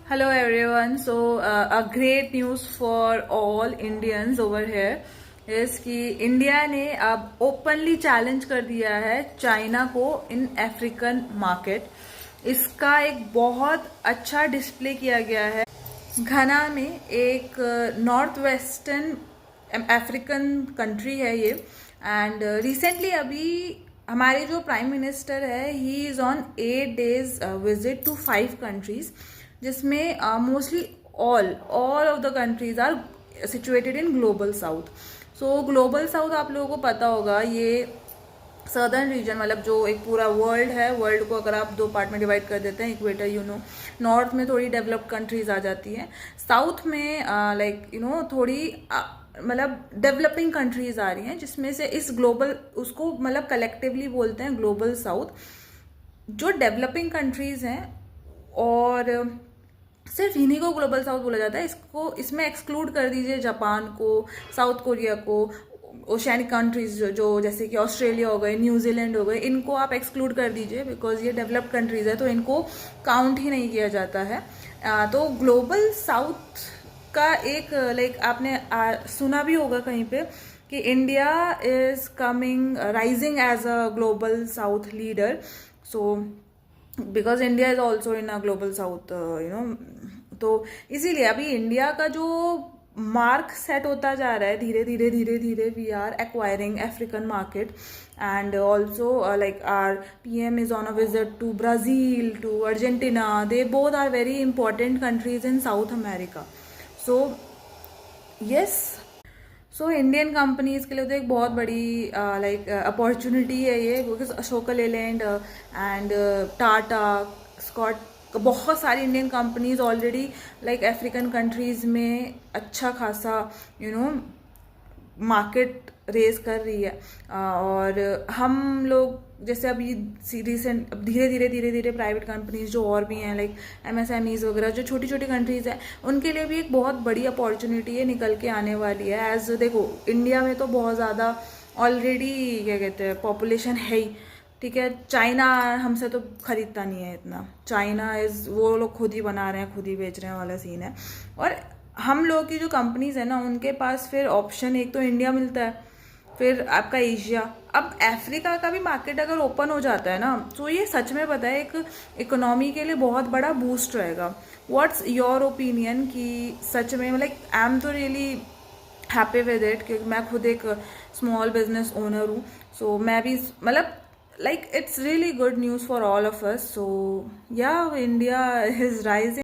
Hello everyone. A great news for all Indians over here is कि India ने अब openly challenge कर दिया है चाइना को इन अफ्रीकन मार्केट। इसका एक बहुत अच्छा डिस्प्ले किया गया है। घना में एक नॉर्थ वेस्टर्न अफ्रीकन कंट्री है ये, एंड रिसेंटली अभी हमारे जो प्राइम मिनिस्टर है he is on 8 days visit to 5 countries, जिसमें mostly all of the countries are situated in global south. So global south आप लोगों को पता होगा, ये सदर्न रीजन मतलब जो एक पूरा वर्ल्ड है, वर्ल्ड को अगर आप 2 पार्ट में डिवाइड कर देते हैं, इक्वेटर नॉर्थ में थोड़ी डेवलप्ड कंट्रीज आ जाती हैं, साउथ में थोड़ी मतलब डेवलपिंग कंट्रीज आ रही हैं, जिसमें से इस ग्लोबल उसको मतलब कलेक्टिवली बोलते हैं ग्लोबल साउथ। जो डेवलपिंग कंट्रीज हैं और सिर्फ इन्हीं को ग्लोबल साउथ बोला जाता है। इसमें एक्सक्लूड कर दीजिए जापान को, साउथ कोरिया को, ओशियानिक कंट्रीज जो जैसे कि ऑस्ट्रेलिया हो गए, न्यूजीलैंड हो गए, इनको आप एक्सक्लूड कर दीजिए बिकॉज ये डेवलप्ड कंट्रीज है, तो इनको काउंट ही नहीं किया जाता है। तो ग्लोबल साउथ का एक आपने सुना भी होगा कहीं पे कि India is coming rising as a global south leader. So because India is also in a global south तो इसीलिए अभी इंडिया का जो मार्क सेट होता जा रहा है धीरे धीरे we are acquiring African market, and also like our PM is on a visit to Brazil, to Argentina. They both are very important countries in South America. So yes, so Indian companies के लिए तो एक बहुत बड़ी opportunity है ये, because Ashok Leyland and Tata, Scott, बहुत सारी Indian companies already African countries में अच्छा खासा मार्केट रेज कर रही है। और हम लोग जैसे अभी रिसेंट धीरे धीरे प्राइवेट कंपनीज जो और भी हैं MSMEs वगैरह जो छोटी छोटी कंट्रीज हैं, उनके लिए भी एक बहुत बड़ी अपॉर्चुनिटी है निकल के आने वाली है। एज देखो इंडिया में तो बहुत ज़्यादा ऑलरेडी क्या कहते हैं पॉपुलेशन है ही, ठीक है। चाइना हमसे तो खरीदता नहीं है इतना, चाइना वो लोग खुद ही बना रहे हैं, खुद ही बेच रहे हैं वाला सीन है। और हम लोग की जो कंपनीज है ना, उनके पास फिर ऑप्शन एक तो इंडिया मिलता है, फिर आपका एशिया, अब अफ्रीका का भी मार्केट अगर ओपन हो जाता है ना, तो ये सच में पता है एक इकोनॉमी के लिए बहुत बड़ा बूस्ट रहेगा। व्हाट्स योर ओपिनियन कि सच में आई एम तो रियली हैप्पी विद इट, क्योंकि मैं खुद एक स्मॉल बिजनेस ओनर हूँ। सो मैं भी it's really good news for all of us. So yeah India is rising.